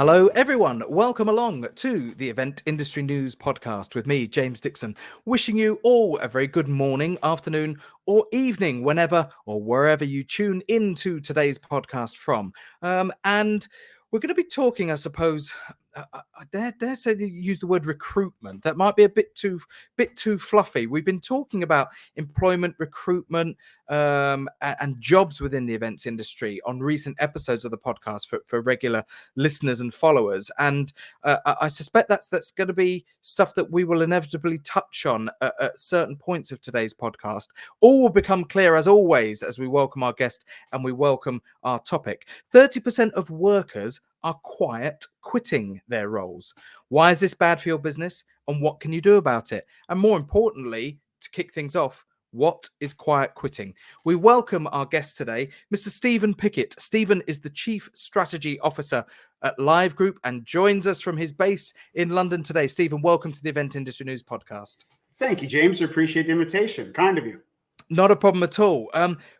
Hello, everyone. Welcome along to the Event Industry News podcast with me, James Dickson, wishing you all a very good morning, afternoon, or evening, whenever or wherever you tune into today's podcast from. And we're going to be talking, I suppose, I dare say to use the word recruitment. That might be a bit too fluffy. We've been talking about employment, recruitment, and jobs within the events industry on recent episodes of the podcast for regular listeners and followers, and I suspect that's going to be stuff that we will inevitably touch on at certain points of today's podcast. All will become clear as always as we welcome our guest and we welcome our topic. 30% of workers are quiet quitting their roles. Why is this bad for your business, and what can you do about it? And more importantly, to kick things off, what is quiet quitting? We welcome our guest today, Mr. Stephen Pickett. Stephen is the Chief Strategy Officer at Live Group and joins us from his base in London today. Stephen, welcome to the Event Industry News podcast. Thank you, James. I appreciate the invitation. Kind of you. Not a problem at all.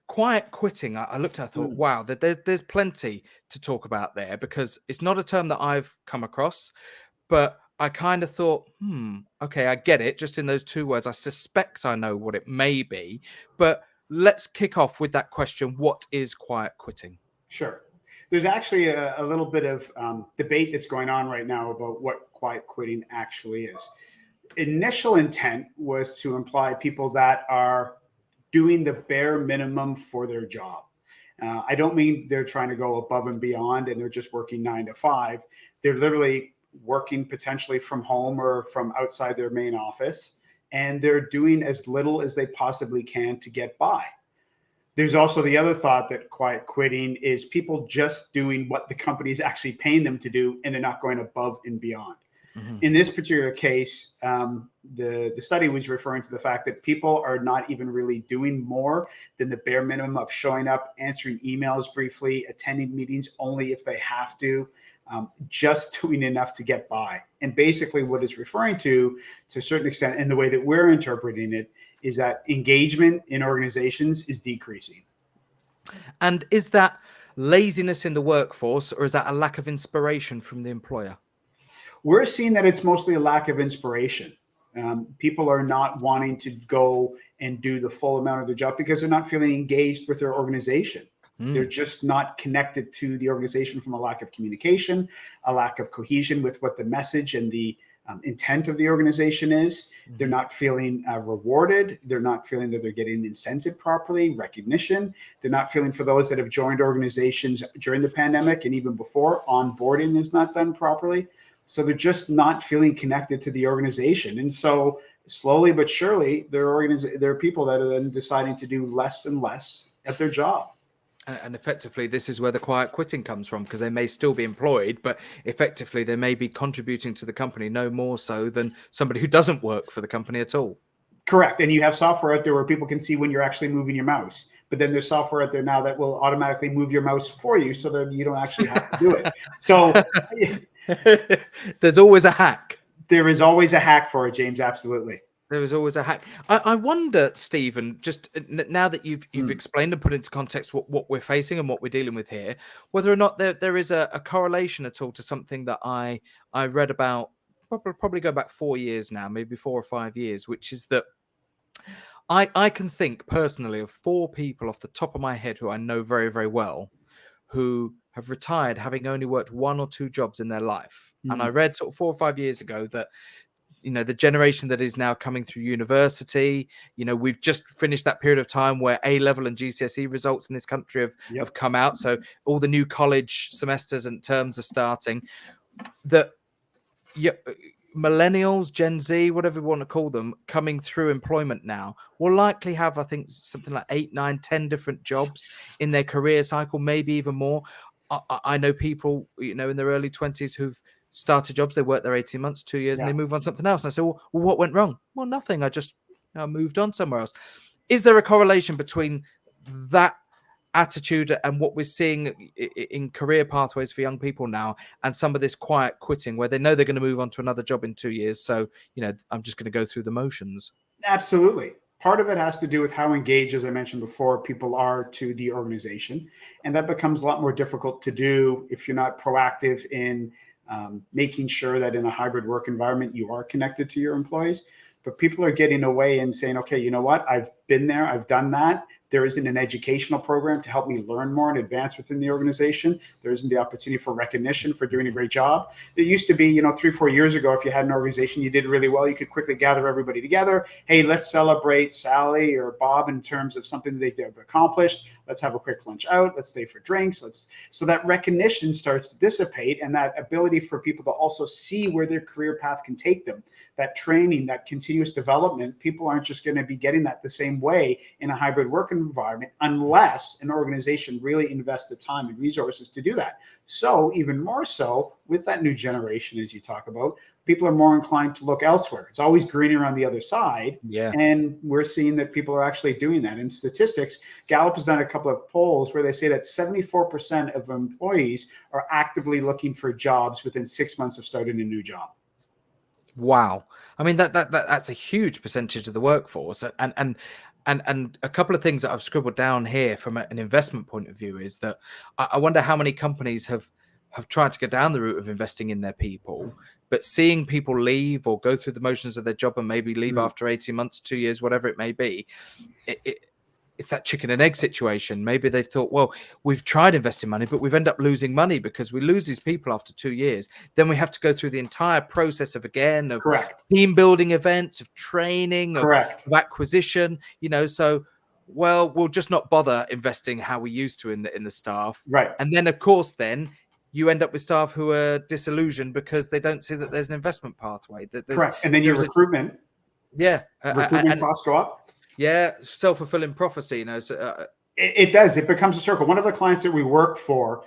Quiet quitting, I looked at, I thought, wow, there's plenty to talk about there, because it's not a term that I've come across, but I kind of thought, okay, I get it. Just in those two words, I suspect I know what it may be. But let's kick off with that question. What is quiet quitting? Sure. There's actually a little bit of debate that's going on right now about what quiet quitting actually is. Initial intent was to imply people that are doing the bare minimum for their job. I don't mean they're trying to go above and beyond and they're just working 9 to 5. They're literally working potentially from home or from outside their main office, and they're doing as little as they possibly can to get by. There's also the other thought that quiet quitting is people just doing what the company is actually paying them to do, and they're not going above and beyond. Mm-hmm. In this particular case, the study was referring to the fact that people are not even really doing more than the bare minimum of showing up, answering emails briefly, attending meetings only if they have to, just doing enough to get by. And basically what it's referring to a certain extent, and the way that we're interpreting it, is that engagement in organizations is decreasing. And is that laziness in the workforce, or is that a lack of inspiration from the employer? We're seeing that it's mostly a lack of inspiration. People are not wanting to go and do the full amount of their job because they're not feeling engaged with their organization. They're just not connected to the organization from a lack of communication, a lack of cohesion with what the message and the intent of the organization is. They're not feeling rewarded. They're not feeling that they're getting incented properly, recognition. They're not feeling, for those that have joined organizations during the pandemic and even before, onboarding is not done properly. So they're just not feeling connected to the organization. And so slowly but surely, there are people that are then deciding to do less and less at their job. And effectively, this is where the quiet quitting comes from, because they may still be employed, but effectively they may be contributing to the company no more so than somebody who doesn't work for the company at all. Correct. And you have software out there where people can see when you're actually moving your mouse. But then there's software out there now that will automatically move your mouse for you so that you don't actually have to do it. So there's always a hack. There is always a hack for it, James. Absolutely. There is always a hack. I wonder, Stephen, just now that you've explained and put into context what we're facing and what we're dealing with here, whether or not there is a correlation at all to something that I read about, probably go back 4 years now, maybe 4 or 5 years, which is that I can think personally of 4 people off the top of my head who I know very, very well, who have retired having only worked 1 or 2 jobs in their life. And I read sort of 4 or 5 years ago that, the generation that is now coming through university, we've just finished that period of time where A-level and GCSE results in this country have come out. So all the new college semesters and terms are starting. That millennials, Gen Z, whatever you want to call them, coming through employment now will likely have, I think, something like 8, 9, 10 different jobs in their career cycle, maybe even more. I know people, in their early 20s who've started jobs, they work there 18 months, 2 years, and they move on to something else. And I say, well, what went wrong? Well, nothing. I just moved on somewhere else. Is there a correlation between that attitude and what we're seeing in career pathways for young people now and some of this quiet quitting where they know they're going to move on to another job in 2 years? So, I'm just going to go through the motions. Absolutely. Part of it has to do with how engaged, as I mentioned before, people are to the organization. And that becomes a lot more difficult to do if you're not proactive in making sure that in a hybrid work environment, you are connected to your employees. But people are getting away and saying, okay, you know what? I've been there. I've done that. There isn't an educational program to help me learn more and advance within the organization. There isn't the opportunity for recognition for doing a great job. There used to be, 3-4 years ago, if you had an organization you did really well, you could quickly gather everybody together. Hey, let's celebrate Sally or Bob in terms of something they've accomplished. Let's have a quick lunch out. Let's stay for drinks. So that recognition starts to dissipate, and that ability for people to also see where their career path can take them, that training, that continuous development, people aren't just going to be getting that the same way in a hybrid work environment unless an organization really invests the time and resources to do that. So even more so with that new generation, as you talk about, people are more inclined to look elsewhere. It's always greener on the other side. Yeah. And we're seeing that people are actually doing that. In statistics, Gallup has done a couple of polls where they say that 74% of employees are actively looking for jobs within 6 months of starting a new job. Wow. I mean, that's a huge percentage of the workforce. And a couple of things that I've scribbled down here from an investment point of view is that I wonder how many companies have tried to go down the route of investing in their people, but seeing people leave or go through the motions of their job and maybe leave after 18 months, 2 years, whatever it may be, it's that chicken and egg situation. Maybe they thought, well, we've tried investing money, but we've ended up losing money because we lose these people after 2 years. Then we have to go through the entire process of Correct. team building events, of training, Correct. of acquisition, so, well, we'll just not bother investing how we used to in the staff. Right. And then, of course, then you end up with staff who are disillusioned because they don't see that there's an investment pathway. Correct. And then your recruitment. Recruitment costs go up. Yeah, self-fulfilling prophecy, So, it does. It becomes a circle. One of the clients that we work for,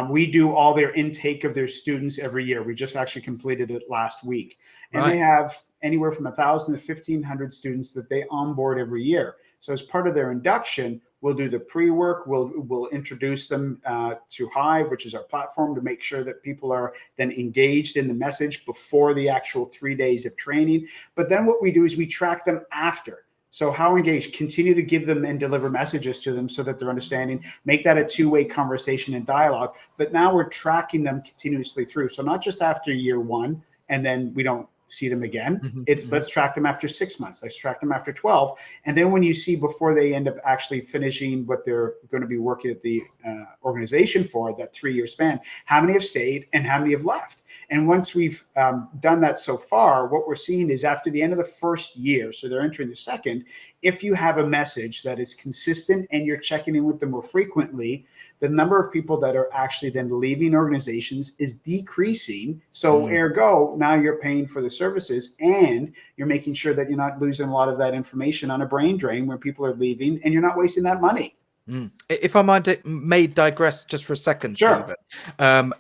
we do all their intake of their students every year. We just actually completed it last week. And They have anywhere from 1,000 to 1,500 students that they onboard every year. So as part of their induction, we'll do the pre-work. We'll introduce them to Hive, which is our platform, to make sure that people are then engaged in the message before the actual 3 days of training. But then what we do is we track them after. So how engaged, continue to give them and deliver messages to them so that they're understanding, make that a two-way conversation and dialogue. But now we're tracking them continuously through. So not just after year one, and then we don't see them again. Let's track them after 6 months. Let's track them after 12. And then when you see before they end up actually finishing what they're going to be working at the organization for, that 3-year span, how many have stayed and how many have left. And once we've done that so far, what we're seeing is after the end of the first year, so they're entering the second, if you have a message that is consistent and you're checking in with them more frequently, the number of people that are actually then leaving organizations is decreasing. So ergo, now you're paying for the services and you're making sure that you're not losing a lot of that information on a brain drain where people are leaving, and you're not wasting that money. If I may digress just for a second, Sure. Stephen,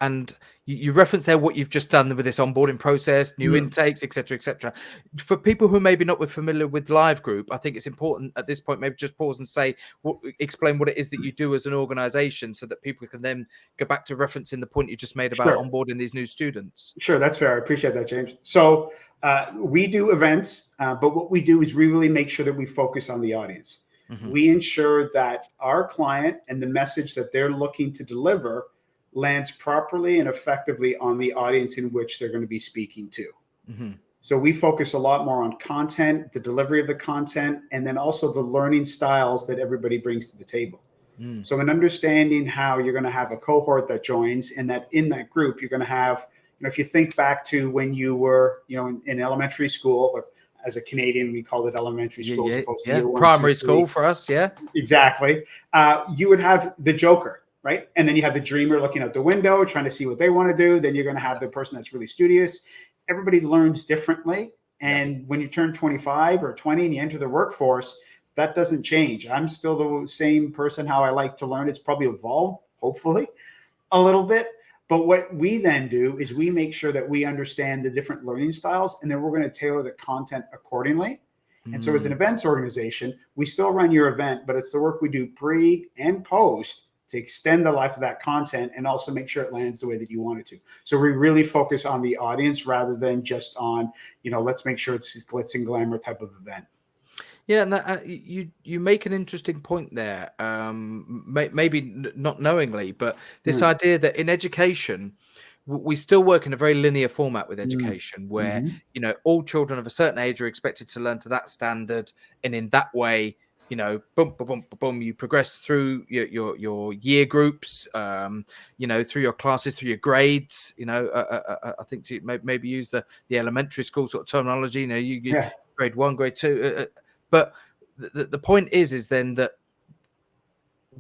and you reference there what you've just done with this onboarding process, new intakes, etc., etc. For people who maybe not familiar with Live Group, I think it's important at this point maybe just pause and explain what it is that you do as an organization, so that people can then go back to referencing the point you just made about onboarding these new students. Sure, that's fair. I appreciate that, James. So we do events, but what we do is we really make sure that we focus on the audience. We ensure that our client and the message that they're looking to deliver lands properly and effectively on the audience in which they're going to be speaking to. So we focus a lot more on content, the delivery of the content, and then also the learning styles that everybody brings to the table. So in understanding how you're going to have a cohort that joins, and that in that group, you're going to have, if you think back to when you were, in elementary school, or as a Canadian, we called it elementary school. Primary school for us, Exactly. You would have the joker, right? And then you have the dreamer looking out the window, trying to see what they want to do. Then you're going to have the person that's really studious. Everybody learns differently. And when you turn 25 or 20 and you enter the workforce, that doesn't change. I'm still the same person, how I like to learn. It's probably evolved, hopefully, a little bit. But what we then do is we make sure that we understand the different learning styles, and then we're going to tailor the content accordingly. And so as an events organization, we still run your event, but it's the work we do pre and post to extend the life of that content and also make sure it lands the way that you want it to. So we really focus on the audience rather than just on, let's make sure it's glitz and glamour type of event. Yeah, and you make an interesting point there. Maybe not knowingly, but this idea that in education, we still work in a very linear format with Mm. education where, Mhm. all children of a certain age are expected to learn to that standard. And in that way, boom, boom, boom, boom, boom, you progress through your year groups, through your classes, through your grades. I think to maybe use the elementary school sort of terminology. You Yeah. grade 1, grade 2. But the point is then that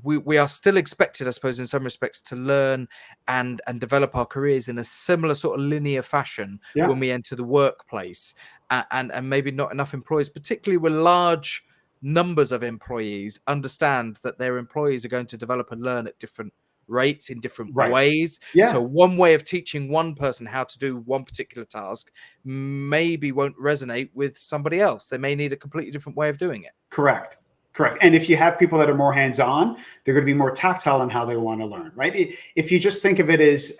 we are still expected, I suppose, in some respects, to learn and develop our careers in a similar sort of linear fashion Yeah. when we enter the workplace, and maybe not enough employees, particularly with large numbers of employees, understand that their employees are going to develop and learn at different rates in different Right. ways. So Yeah. one way of teaching one person how to do one particular task maybe won't resonate with somebody else. They may need a completely different way of doing it. Correct. Correct. And if you have people that are more hands-on, they're going to be more tactile in how they want to learn, right? If you just think of it as,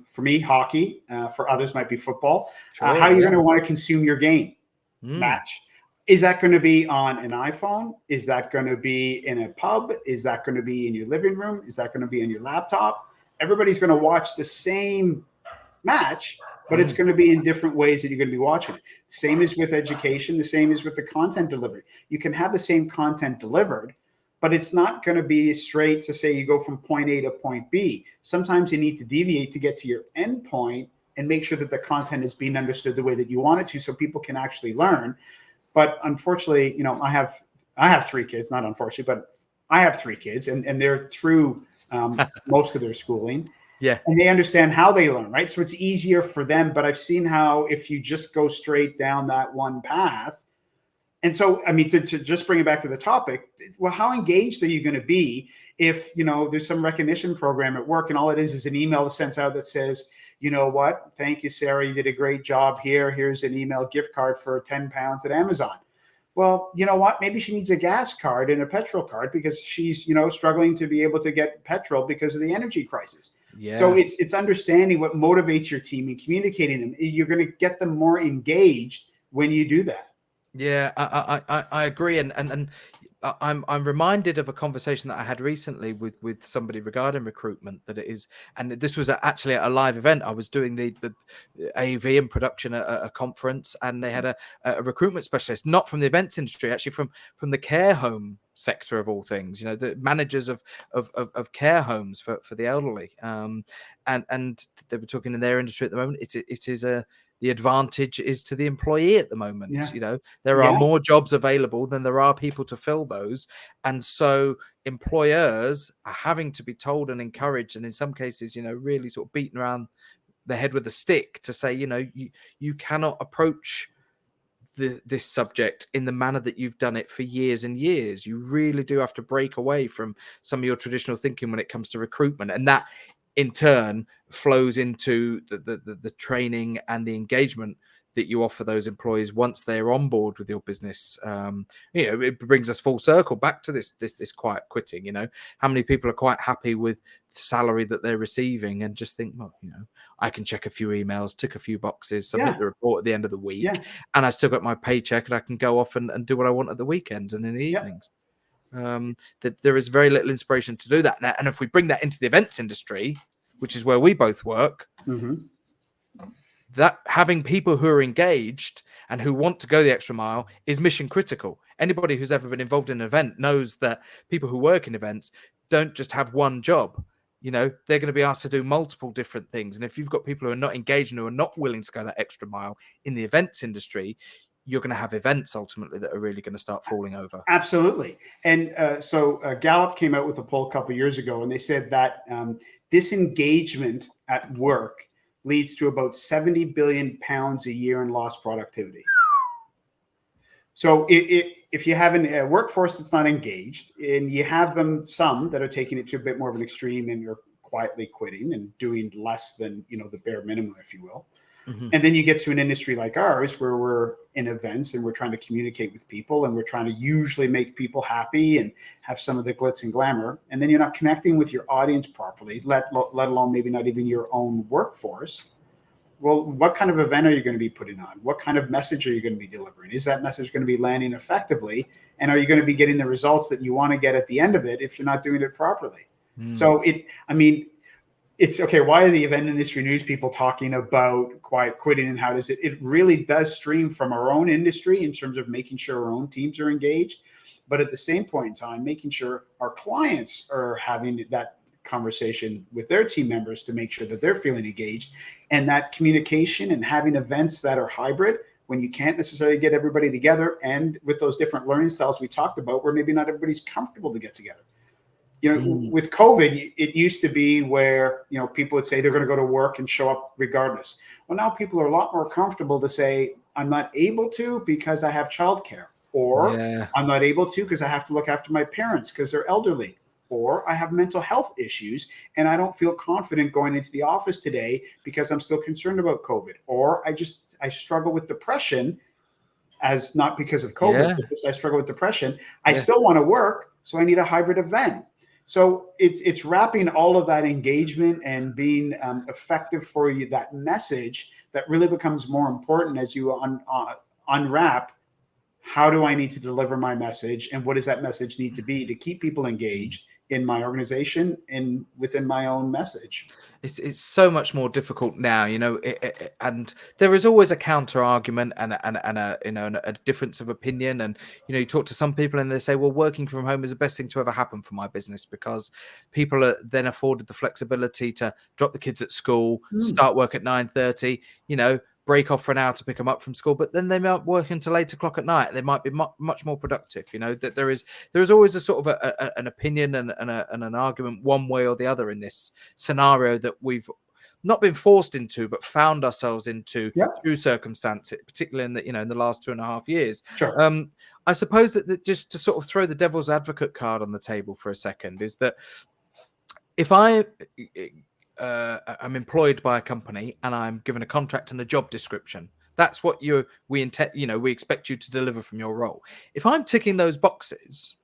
for me, hockey, for others might be football, how are Sure, you yeah. going to want to consume your game match? Is that going to be on an iPhone? Is that going to be in a pub? Is that going to be in your living room? Is that going to be on your laptop? Everybody's going to watch the same match, but it's going to be in different ways that you're going to be watching it. Same as with education, the same as with the content delivery. You can have the same content delivered, but it's not going to be straight to say you go from point A to point B. Sometimes you need to deviate to get to your end point and make sure that the content is being understood the way that you want it to, so people can actually learn. But unfortunately, I have 3 kids, not unfortunately, but I have 3 kids, and they're through most of their schooling. Yeah. And they understand how they learn, right? So it's easier for them. But I've seen how if you just go straight down that one path. And so, I mean, to just bring it back to the topic, well, how engaged are you going to be if, there's some recognition program at work and all it is an email sent out that says, you know what, thank you, Sarah, you did a great job here. Here's an email gift card for £10 at Amazon. Well, you know what? Maybe she needs a gas card and a petrol card because she's, struggling to be able to get petrol because of the energy crisis. Yeah. So it's understanding what motivates your team and communicating them. You're going to get them more engaged when you do that. Yeah, I agree, and I'm reminded of a conversation that I had recently with somebody regarding recruitment. That it is, and this was actually at a live event. I was doing the AV and production at a conference, and they had a recruitment specialist, not from the events industry, actually from the care home sector of all things. The managers of care homes for the elderly, and they were talking in their industry at the moment. It is the advantage is to the employee at the moment. Yeah. There are more jobs available than there are people to fill those. And so employers are having to be told and encouraged, and in some cases, really sort of beaten around the head with a stick to say, you cannot approach this subject in the manner that you've done it for years and years. You really do have to break away from some of your traditional thinking when it comes to recruitment. And that in turn flows into the training and the engagement that you offer those employees once they're on board with your business. It brings us full circle back to this quiet quitting. How many people are quite happy with the salary that they're receiving and just think, well, I can check a few emails, tick a few boxes, submit the report at the end of the week, and I still got my paycheck and I can go off and do what I want at the weekends and in the evenings. That there is very little inspiration to do that now. And if we bring that into the events industry, which is where we both work, that having people who are engaged and who want to go the extra mile is mission critical. Anybody who's ever been involved in an event knows that people who work in events don't just have one job. They're going to be asked to do multiple different things. And if you've got people who are not engaged and who are not willing to go that extra mile in the events industry, you're going to have events ultimately that are really going to start falling over. Absolutely. And so Gallup came out with a poll a couple of years ago, and they said that disengagement at work leads to about 70 billion pounds a year in lost productivity. So if you have a workforce that's not engaged, and you have some that are taking it to a bit more of an extreme and you're quietly quitting and doing less than, the bare minimum, if you will. And then you get to an industry like ours where we're in events and we're trying to communicate with people and we're trying to usually make people happy and have some of the glitz and glamour. And then you're not connecting with your audience properly, let alone maybe not even your own workforce. Well, what kind of event are you going to be putting on? What kind of message are you going to be delivering? Is that message going to be landing effectively? And are you going to be getting the results that you want to get at the end of it if you're not doing it properly? So it's okay. Why are the event industry news people talking about quiet quitting, and how does it really does stream from our own industry in terms of making sure our own teams are engaged, but at the same point in time, making sure our clients are having that conversation with their team members to make sure that they're feeling engaged, and that communication and having events that are hybrid when you can't necessarily get everybody together, and with those different learning styles we talked about where maybe not everybody's comfortable to get together. With COVID, it used to be where, people would say they're going to go to work and show up regardless. Well, now people are a lot more comfortable to say, I'm not able to because I have childcare, or Yeah. I'm not able to because I have to look after my parents because they're elderly, or I have mental health issues and I don't feel confident going into the office today because I'm still concerned about COVID, or I struggle with depression, as not because of COVID, Yeah. but because I struggle with depression. I Yes. still want to work, so I need a hybrid event. So it's wrapping all of that engagement and being effective for you, that message that really becomes more important as you unwrap. How do I need to deliver my message, and what does that message need to be to keep people engaged in my organization and within my own message? It's so much more difficult now, and there is always a counter argument and a difference of opinion. And you talk to some people and they say, well, working from home is the best thing to ever happen for my business, because people are then afforded the flexibility to drop the kids at school, start work at 9:30, break off for an hour to pick them up from school, but then they might work until 8 o'clock at night. They might be much more productive. That there is always a sort of an opinion and an argument one way or the other in this scenario that we've not been forced into, but found ourselves into Yep. through circumstance, particularly in the in the last 2.5 years. Sure. I suppose that just to sort of throw the devil's advocate card on the table for a second, is that if I'm employed by a company and I'm given a contract and a job description, that's what we intend, we expect you to deliver from your role. If I'm ticking those boxes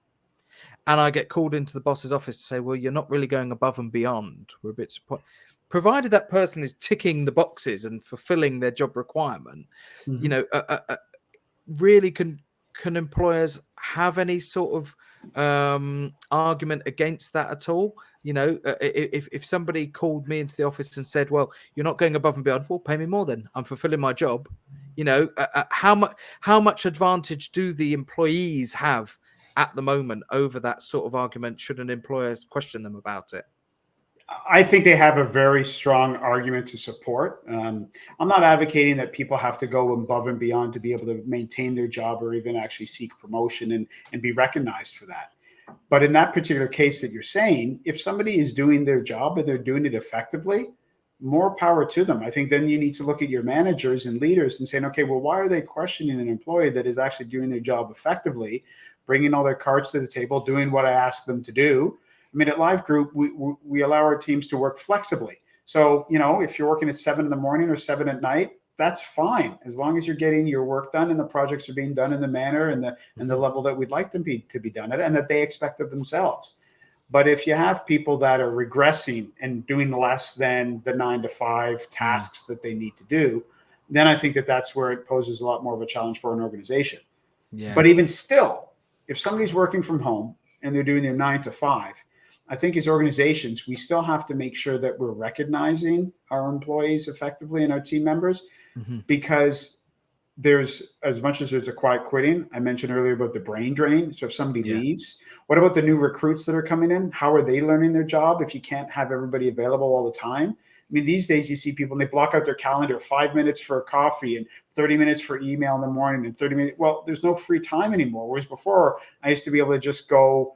and I get called into the boss's office to say, well, you're not really going above and beyond, we're a bit disappointed, provided that person is ticking the boxes and fulfilling their job requirement, really can employers have any sort of argument against that at all? If somebody called me into the office and said, well, you're not going above and beyond, well, pay me more, then I'm fulfilling my job. How much advantage do the employees have at the moment over that sort of argument, should an employer question them about it? I think they have a very strong argument to support. I'm not advocating that people have to go above and beyond to be able to maintain their job or even actually seek promotion and be recognized for that. But in that particular case that you're saying, if somebody is doing their job and they're doing it effectively, more power to them. I think then you need to look at your managers and leaders and saying, okay, well, why are they questioning an employee that is actually doing their job effectively, bringing all their cards to the table, doing what I ask them to do? I mean, at Live Group, we allow our teams to work flexibly. So, if you're working at 7 in the morning or 7 at night, that's fine, as long as you're getting your work done and the projects are being done in the manner and the level that we'd like them to be done at, and that they expect of themselves. But if you have people that are regressing and doing less than the 9 to 5 tasks that they need to do, then I think that's where it poses a lot more of a challenge for an organization. Yeah. But even still, if somebody's working from home and they're doing their 9 to 5, I think as organizations, we still have to make sure that we're recognizing our employees effectively and our team members, because there's, as much as there's a quiet quitting, I mentioned earlier about the brain drain. So if somebody leaves, what about the new recruits that are coming in? How are they learning their job if you can't have everybody available all the time? I mean, these days you see people and they block out their calendar 5 minutes for coffee and 30 minutes for email in the morning and 30 minutes. Well, there's no free time anymore. Whereas before, I used to be able to just go,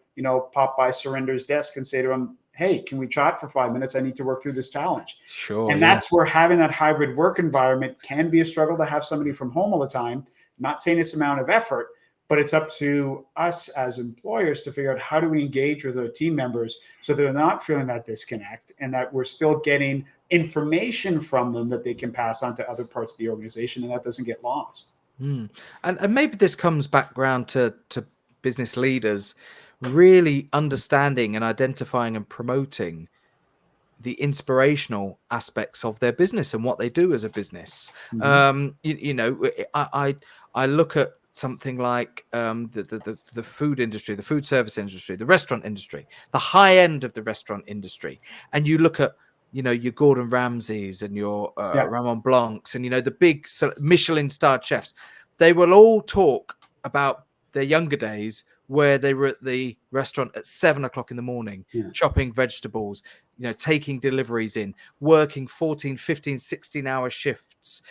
pop by Surender's desk and say to him, hey, can we chat for 5 minutes? I need to work through this challenge. Sure. And that's where having that hybrid work environment can be a struggle, to have somebody from home all the time. Not saying it's amount of effort, but it's up to us as employers to figure out how do we engage with our team members so they're not feeling that disconnect, and that we're still getting information from them that they can pass on to other parts of the organization, and that doesn't get lost. And maybe this comes back round to business leaders really understanding and identifying and promoting the inspirational aspects of their business and what they do as a business. I look at something like the food industry, the food service industry, the restaurant industry, the high end of the restaurant industry, and you look at your Gordon Ramsays and your Yeah. Ramon Blancs and, the big Michelin-starred chefs, they will all talk about their younger days where they were at the restaurant at 7 o'clock in the morning, Yeah. chopping vegetables, taking deliveries in, working 14, 15, 16-hour shifts,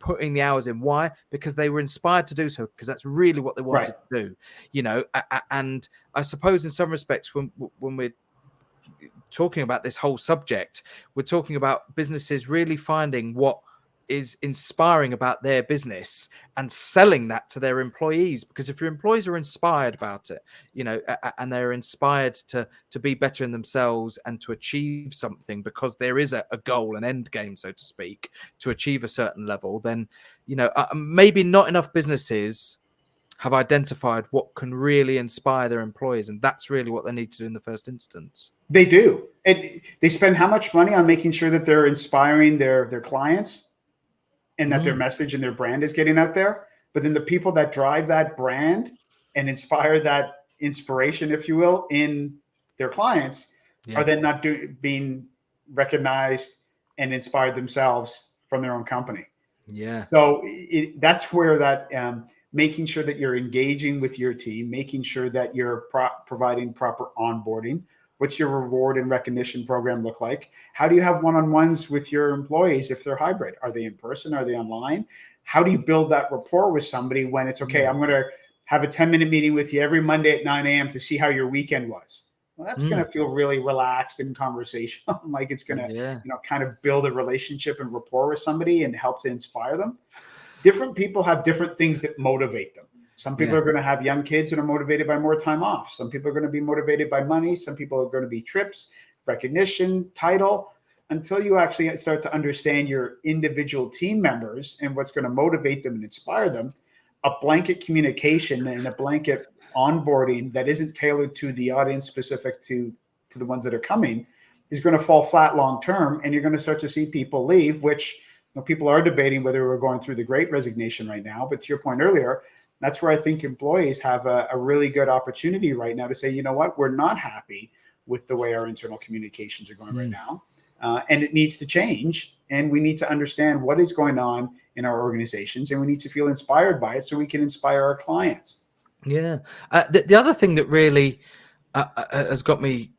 putting the hours in. Why? Because they were inspired to do so, because that's really what they wanted to do, and I suppose in some respects when we're talking about this whole subject, we're talking about businesses really finding what is inspiring about their business and selling that to their employees. Because if your employees are inspired about it, and they're inspired to be better in themselves and to achieve something, because there is a goal, an end game, so to speak, to achieve a certain level, then maybe not enough businesses have identified what can really inspire their employees, and that's really what they need to do in the first instance. They do. And they spend how much money on making sure that they're inspiring their clients and that their message and their brand is getting out there. But then the people that drive that brand and inspire that inspiration, if you will, in their clients are then not being recognized and inspired themselves from their own company. Yeah. So that's where that making sure that you're engaging with your team, making sure that you're providing proper onboarding. What's your reward and recognition program look like? How do you have one-on-ones with your employees if they're hybrid? Are they in person? Are they online? How do you build that rapport with somebody when it's okay, I'm going to have a 10-minute meeting with you every Monday at 9 a.m. to see how your weekend was? Well, that's going to feel really relaxed and conversational. Like it's going to, kind of build a relationship and rapport with somebody and help to inspire them. Different people have different things that motivate them. Some people are going to have young kids and are motivated by more time off. Some people are going to be motivated by money. Some people are going to be trips, recognition, title. Until you actually start to understand your individual team members and what's going to motivate them and inspire them, a blanket communication and a blanket onboarding that isn't tailored to the audience specific to the ones that are coming is going to fall flat long term. And you're going to start to see people leave, which people are debating whether we're going through the great resignation right now. But to your point earlier, that's where I think employees have a really good opportunity right now to say, you know what, we're not happy with the way our internal communications are going right now. And it needs to change. And we need to understand what is going on in our organizations. And we need to feel inspired by it so we can inspire our clients. Yeah. The other thing that really has got me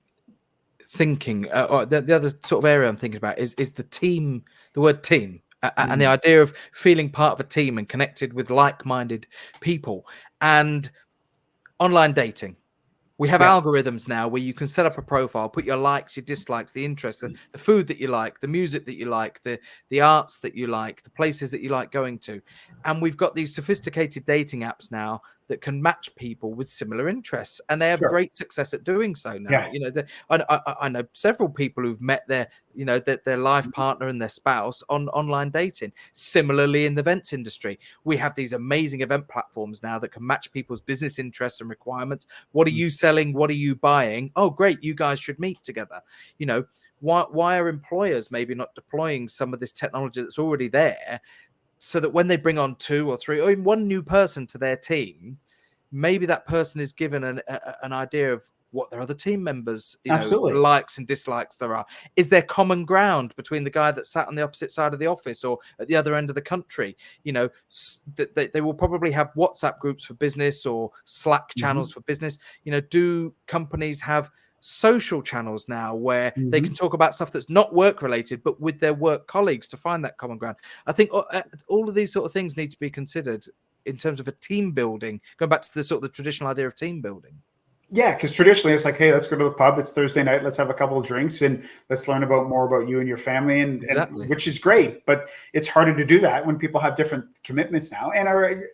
thinking, or the other sort of area I'm thinking about is the team, the word team. And the idea of feeling part of a team and connected with like-minded people. And online dating. We have algorithms now where you can set up a profile, put your likes, your dislikes, the interests, the food that you like, the music that you like, the arts that you like, the places that you like going to. And we've got these sophisticated dating apps now that can match people with similar interests, and they have great success at doing so now. I know several people who've met their life partner and their spouse on online dating. Similarly, in the events industry, we have these amazing event platforms now that can match people's business interests and requirements. What are you selling? What are you buying? Oh, great, you guys should meet together. Why are employers maybe not deploying some of this technology that's already there, so that when they bring on 2 or 3 or even one new person to their team, maybe that person is given an idea of what their other team members, likes and dislikes there are. Is there common ground between the guy that sat on the opposite side of the office or at the other end of the country? They will probably have WhatsApp groups for business or Slack channels for business. Do companies have social channels now where they can talk about stuff that's not work related, but with their work colleagues to find that common ground? I think all of these sort of things need to be considered in terms of a team building, going back to the sort of the traditional idea of team building. Yeah, because traditionally it's like, hey, let's go to the pub. It's Thursday night. Let's have a couple of drinks and let's learn more about you and your family, and which is great. But it's harder to do that when people have different commitments now and are,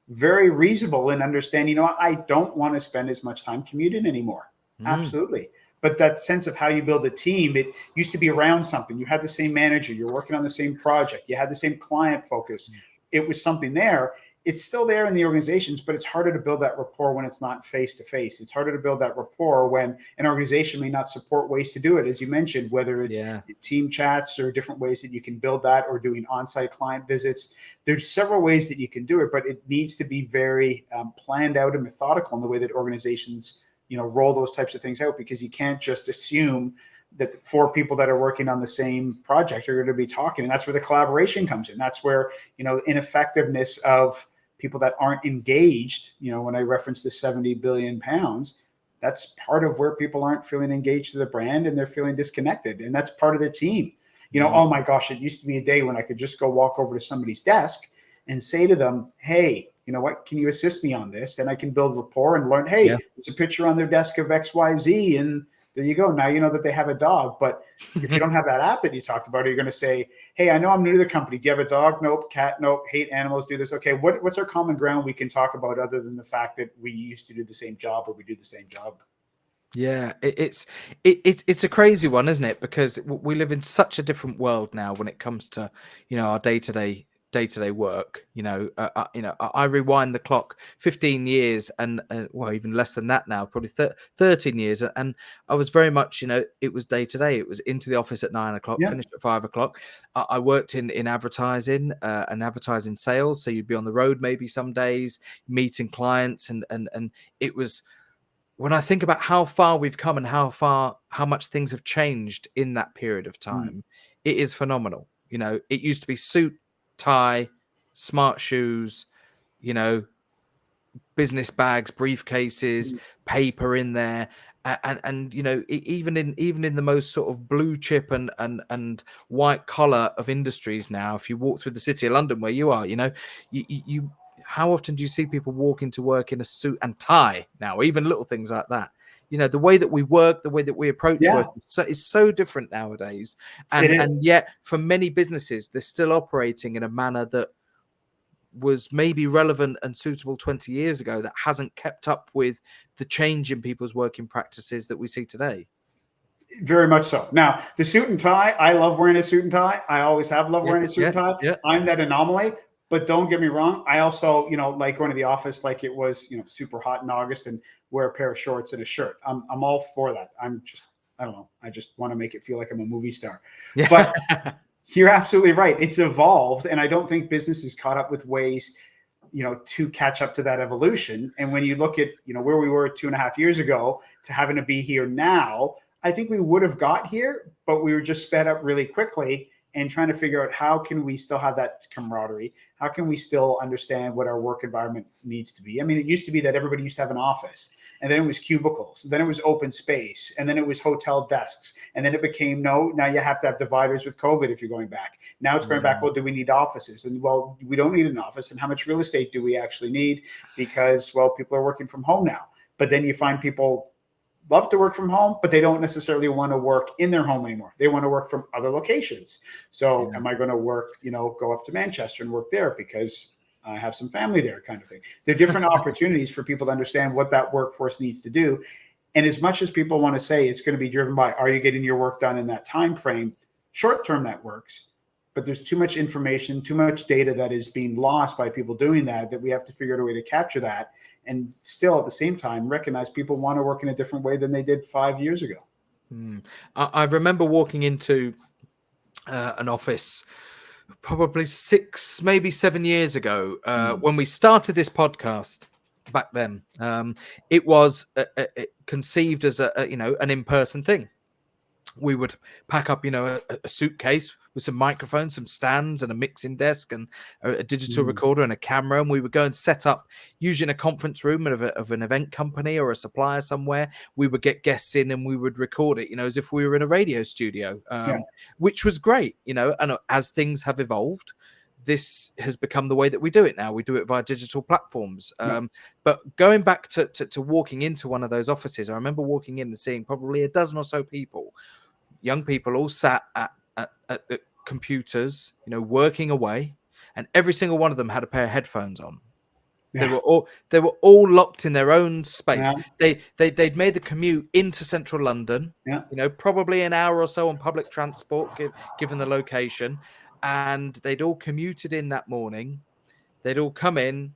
very reasonable in understanding, I don't want to spend as much time commuting anymore. Absolutely. But that sense of how you build a team, it used to be around something. You had the same manager. You're working on the same project. You had the same client focus. It was something there. It's still there in the organizations, but it's harder to build that rapport when it's not face-to-face. It's harder to build that rapport when an organization may not support ways to do it, as you mentioned, whether it's team chats or different ways that you can build that, or doing on-site client visits. There's several ways that you can do it, but it needs to be very planned out and methodical in the way that organizations roll those types of things out, because you can't just assume that the 4 people that are working on the same project are going to be talking. And that's where the collaboration comes in. That's where, ineffectiveness of people that aren't engaged, when I reference the 70 billion pounds, that's part of where people aren't feeling engaged to the brand and they're feeling disconnected. And that's part of the team. Oh my gosh, it used to be a day when I could just go walk over to somebody's desk and say to them, hey, you know what, can you assist me on this? And I can build rapport and learn, hey, there's a picture on their desk of XYZ, and there you go. Now you know that they have a dog. But if you don't have that app that you talked about, you're going to say, hey, I know I'm new to the company. Do you have a dog? Nope. Cat? Nope. Hate animals. Do this. Okay. What's our common ground we can talk about other than the fact that we used to do the same job, or we do the same job? Yeah, it's a crazy one, isn't it? Because we live in such a different world now when it comes to our day-to-day work. I rewind the clock 15 years, and well, even less than that now, probably 13 years, and I was very much, it was day to day. It was into the office at 9 o'clock, finished at 5 o'clock. I worked in advertising and advertising sales, so you'd be on the road maybe some days meeting clients, and it was. When I think about how far we've come and how much things have changed in that period of time, it is phenomenal. It used to be suit, tie, smart shoes, business bags, briefcases, paper in there. And even in the most sort of blue chip and white collar of industries now, if you walk through the city of London where you are, you how often do you see people walk into work in a suit and tie now? Even little things like that. The way that we work, the way that we approach work is so different nowadays. And yet, for many businesses, they're still operating in a manner that was maybe relevant and suitable 20 years ago, that hasn't kept up with the change in people's working practices that we see today. Very much so. Now, the suit and tie, I love wearing a suit and tie. I always have loved wearing a suit and tie. I'm that anomaly. But don't get me wrong. I also, like going to the office like it was, super hot in August, and wear a pair of shorts and a shirt. I'm all for that. I don't know. I just want to make it feel like I'm a movie star. Yeah. But you're absolutely right. It's evolved. And I don't think business has caught up with ways, to catch up to that evolution. And when you look at, where we were 2.5 years ago to having to be here now, I think we would have got here, but we were just sped up really quickly, and trying to figure out how can we still have that camaraderie? How can we still understand what our work environment needs to be? I mean, it used to be that everybody used to have an office, and then it was cubicles, then it was open space, and then it was hotel desks. And then it became, now you have to have dividers with COVID if you're going back. Now it's going back, well, do we need offices? And well, we don't need an office. And how much real estate do we actually need? Because, well, people are working from home now. But then you find people love to work from home, but they don't necessarily want to work in their home anymore. They want to work from other locations. So am I going to work, go up to Manchester and work there because I have some family there, kind of thing? There are different opportunities for people to understand what that workforce needs to do. And as much as people want to say it's going to be driven by, are you getting your work done in that time frame? Short term, that works. But there's too much information, too much data that is being lost by people doing that we have to figure out a way to capture that. And still, at the same time, recognize people want to work in a different way than they did 5 years ago. I remember walking into an office probably 6, maybe 7 years ago, when we started this podcast. Back then, it was conceived as an in-person thing. We would pack up, a suitcase with some microphones, some stands, and a mixing desk, and a digital recorder and a camera. And we would go and set up, usually in a conference room of an event company or a supplier somewhere. We would get guests in and we would record it, as if we were in a radio studio, which was great, And as things have evolved, this has become the way that we do it now. We do it via digital platforms. But going back to walking into one of those offices, I remember walking in and seeing probably a dozen or so people, young people, all sat at computers, working away, and every single one of them had a pair of headphones on. They were all locked in their own space. They'd made the commute into central London, probably an hour or so on public transport, given the location. And they'd all commuted in that morning. They'd all come in,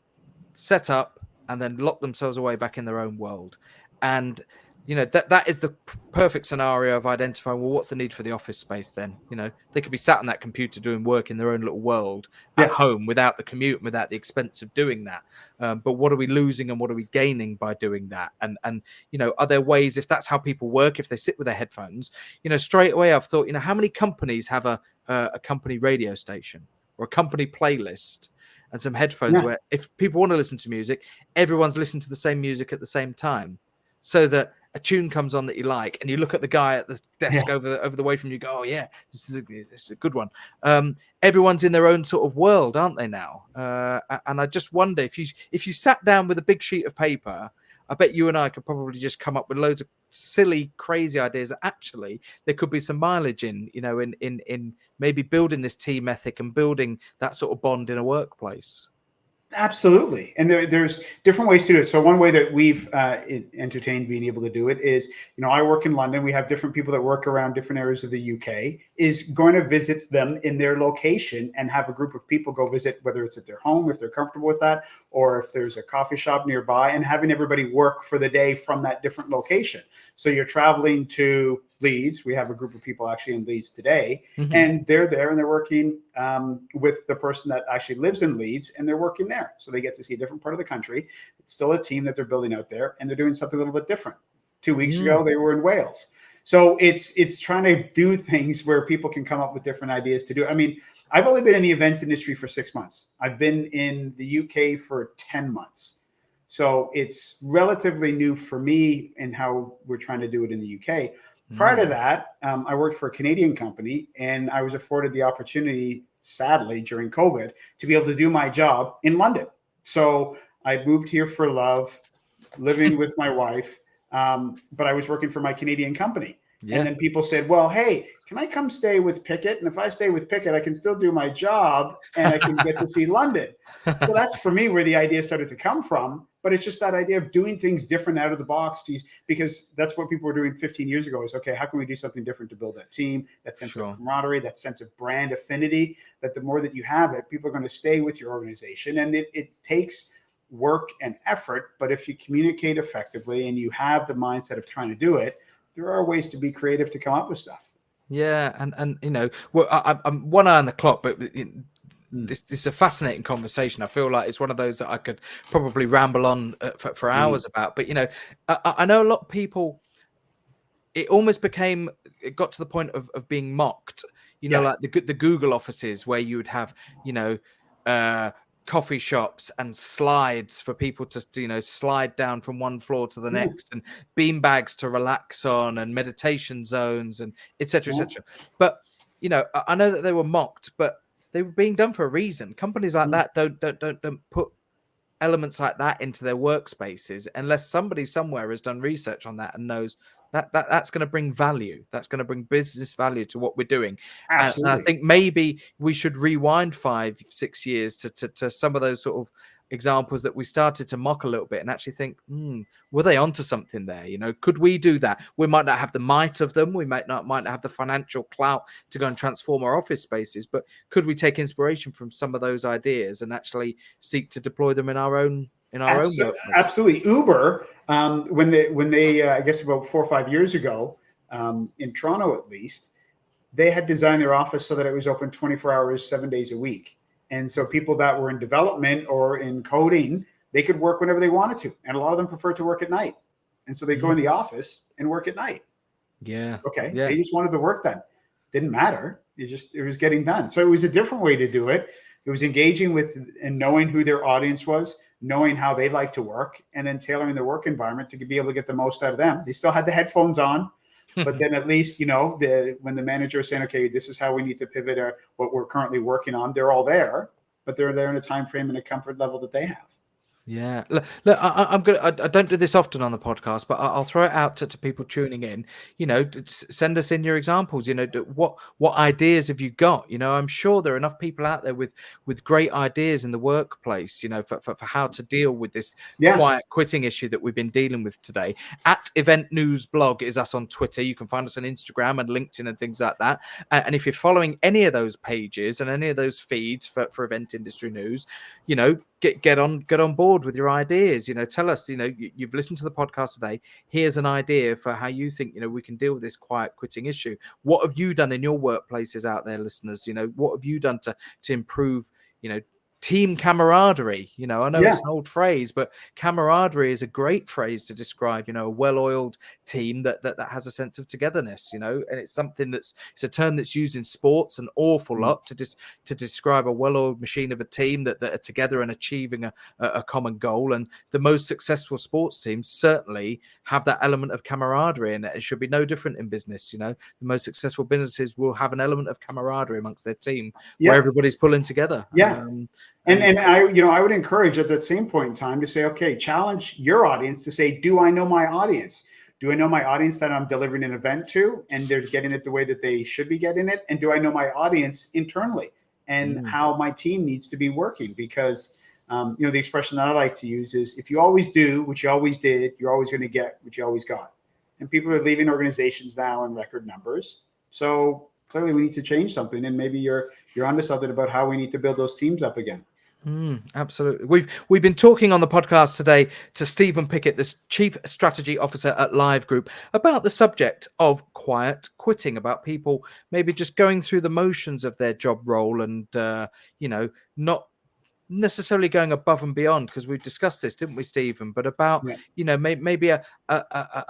set up, and then lock themselves away back in their own world. And that is the perfect scenario of identifying, well, what's the need for the office space then? They could be sat on that computer doing work in their own little world at Yeah. home without the commute and without the expense of doing that. But what are we losing and what are we gaining by doing that? And are there ways, if that's how people work, if they sit with their headphones, straight away I've thought, how many companies have a company radio station or a company playlist and some headphones Yeah. where if people want to listen to music, everyone's listening to the same music at the same time, so that a tune comes on that you like, and you look at the guy at the desk Yeah. over the way from you, go, oh yeah, this is a good one. Everyone's in their own sort of world, aren't they now? And I just wonder if you sat down with a big sheet of paper, I bet you and I could probably just come up with loads of silly, crazy ideas that actually there could be some mileage in maybe building this team ethic and building that sort of bond in a workplace. Absolutely. And there's different ways to do it. So one way that we've entertained being able to do it is, I work in London. We have different people that work around different areas of the UK, is going to visit them in their location and have a group of people go visit, whether it's at their home, if they're comfortable with that, or if there's a coffee shop nearby, and having everybody work for the day from that different location. So you're traveling to Leeds. We have a group of people actually in Leeds today, and they're there and they're working with the person that actually lives in Leeds, and they're working there. So they get to see a different part of the country. It's still a team that they're building out there, and they're doing something a little bit different. 2 weeks ago, they were in Wales. So it's trying to do things where people can come up with different ideas to do. I mean, I've only been in the events industry for 6 months. I've been in the UK for 10 months. So it's relatively new for me in how we're trying to do it in the UK. Prior to that, I worked for a Canadian company, and I was afforded the opportunity, sadly, during COVID, to be able to do my job in London. So I moved here for love, living with my wife, but I was working for my Canadian company. Yeah. And then people said, well, hey, can I come stay with Pickett? And if I stay with Pickett, I can still do my job and I can get to see London. So that's for me where the idea started to come from. But it's just that idea of doing things different out of the box, because that's what people were doing 15 years ago is, okay, how can we do something different to build that team, that sense of camaraderie, that sense of brand affinity, that the more that you have it, people are going to stay with your organization. And it takes work and effort. But if you communicate effectively and you have the mindset of trying to do it, there are ways to be creative to come up with stuff. Yeah, and well, I'm one eye on the clock, but this is a fascinating conversation. I feel like it's one of those that I could probably ramble on for hours about. But I know a lot of people. It almost it got to the point of being mocked. Like the Google offices where you would have coffee shops and slides for people to slide down from one floor to the next, and bean bags to relax on, and meditation zones, and etc. etc. But I know that they were mocked, but they were being done for a reason. Companies like that don't put elements like that into their workspaces unless somebody somewhere has done research on that and knows that's going to bring value. That's going to bring business value to what we're doing. Absolutely. And I think maybe we should rewind 5-6 years to some of those sort of examples that we started to mock a little bit and actually think, were they onto something there? Could we do that? We might not have the might of them. We might not have the financial clout to go and transform our office spaces, but could we take inspiration from some of those ideas and actually seek to deploy them in our own workplace? Absolutely. Uber, when they I guess about 4 or 5 years ago, in Toronto at least, they had designed their office so that it was open 24 hours, 7 days a week. And so people that were in development or in coding, they could work whenever they wanted to. And a lot of them prefer to work at night. And so they go in the office and work at night. Yeah. Okay. Yeah. They just wanted the work done. Didn't matter. It was getting done. So it was a different way to do it. It was engaging with and knowing who their audience was, knowing how they like to work, and then tailoring the work environment to be able to get the most out of them. They still had the headphones on, but then at least, when the manager is saying, okay, this is how we need to pivot what we're currently working on, they're all there, but they're there in a time frame and a comfort level that they have. Yeah, look, I'm gonna. I don't do this often on the podcast, but I'll throw it out to people tuning in. Send us in your examples. What ideas have you got? I'm sure there are enough people out there with great ideas in the workplace. For how to deal with this quiet quitting issue that we've been dealing with today. At Event News Blog is us on Twitter. You can find us on Instagram and LinkedIn and things like that. And if you're following any of those pages and any of those feeds for Event Industry News, get on board with your ideas. Tell us, you've listened to the podcast today. Here's an idea for how you think, we can deal with this quiet quitting issue. What have you done in your workplaces out there, listeners? What have you done to improve, team camaraderie? I know Yeah. it's an old phrase, but camaraderie is a great phrase to describe, a well-oiled team that has a sense of togetherness, and it's something it's a term that's used in sports an awful lot to describe a well-oiled machine of a team that are together and achieving a common goal. And the most successful sports teams certainly have that element of camaraderie, and it should be no different in business. The most successful businesses will have an element of camaraderie amongst their team where everybody's pulling together. And I would encourage at that same point in time to say, okay, challenge your audience to say, do I know my audience? Do I know my audience that I'm delivering an event to and they're getting it the way that they should be getting it? And do I know my audience internally and how my team needs to be working? Because, the expression that I like to use is, if you always do what you always did, you're always going to get what you always got. And people are leaving organizations now in record numbers. So clearly we need to change something. And maybe you're onto something about how we need to build those teams up again. Absolutely. We've been talking on the podcast today to Stephen Pickett, the Chief Strategy Officer at Live Group, about the subject of quiet quitting, about people maybe just going through the motions of their job role and, not necessarily going above and beyond, because we discussed this, didn't we, Stephen? But about maybe a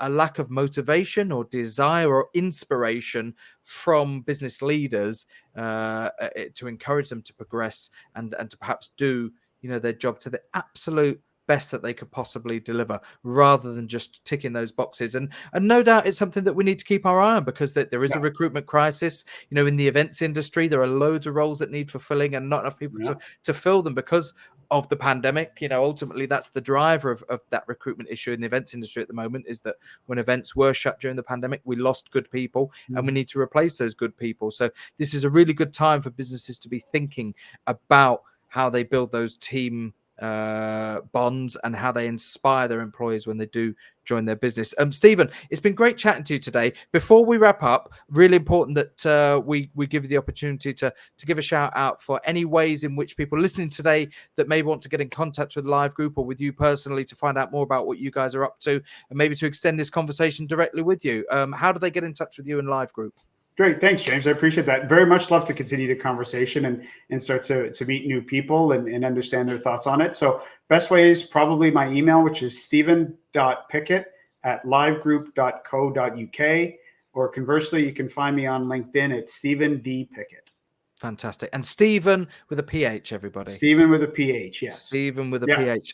lack of motivation or desire or inspiration from business leaders to encourage them to progress and to perhaps do their job to the absolute best that they could possibly deliver, rather than just ticking those boxes. And no doubt it's something that we need to keep our eye on, because there is a recruitment crisis. In the events industry, there are loads of roles that need fulfilling and not enough people to fill them because of the pandemic. Ultimately that's the driver of that recruitment issue in the events industry at the moment, is that when events were shut during the pandemic, we lost good people and we need to replace those good people. So this is a really good time for businesses to be thinking about how they build those team bonds and how they inspire their employees when they do join their business. Stephen, it's been great chatting to you today. Before we wrap up, really important that we give you the opportunity to give a shout out for any ways in which people listening today that may want to get in contact with Live Group or with you personally to find out more about what you guys are up to, and maybe to extend this conversation directly with you. How do they get in touch with you and Live Group? Great. Thanks, James. I appreciate that. Very much love to continue the conversation and start to meet new people and understand their thoughts on it. So best way is probably my email, which is stephen.pickett@livegroup.co.uk, or conversely, you can find me on LinkedIn at Stephen D. Pickett. Fantastic. And Stephen with a PH, everybody. Stephen with a PH, yes. Stephen with a PH.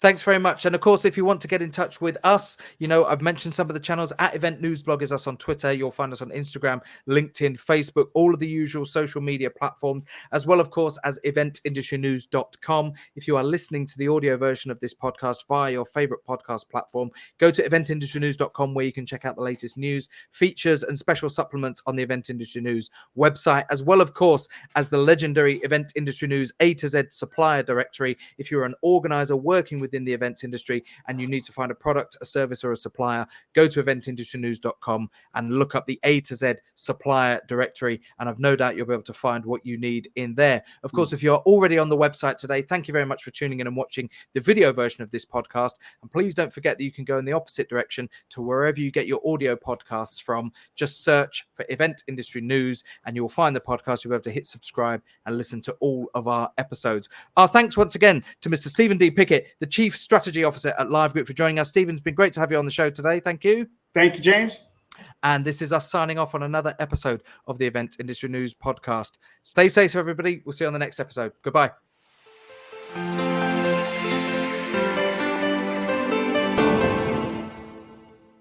Thanks very much. And of course, if you want to get in touch with us, I've mentioned some of the channels. At Event News Blog is us on Twitter. You'll find us on Instagram, LinkedIn, Facebook, all of the usual social media platforms, as well, of course, as eventindustrynews.com. If you are listening to the audio version of this podcast via your favorite podcast platform, go to eventindustrynews.com, where you can check out the latest news, features, and special supplements on the Event Industry News website, as well, of course, as the legendary Event Industry News A to Z supplier directory. If you're an organizer working within the events industry and you need to find a product, a service, or a supplier, go to eventindustrynews.com and look up the A to Z supplier directory, and I've no doubt you'll be able to find what you need in there. Of course, if you're already on the website today, thank you very much for tuning in and watching the video version of this podcast. And please don't forget that you can go in the opposite direction to wherever you get your audio podcasts from. Just search for Event Industry News and you'll find the podcast. You'll be able to hit subscribe and listen to all of our episodes. Our thanks once again to Mr. Stephen D. Pickett, the Chief Strategy Officer at Live Group, for joining us. Stephen, it's been great to have you on the show today. Thank you. Thank you, James. And this is us signing off on another episode of the Event Industry News podcast. Stay safe, everybody. We'll see you on the next episode. Goodbye.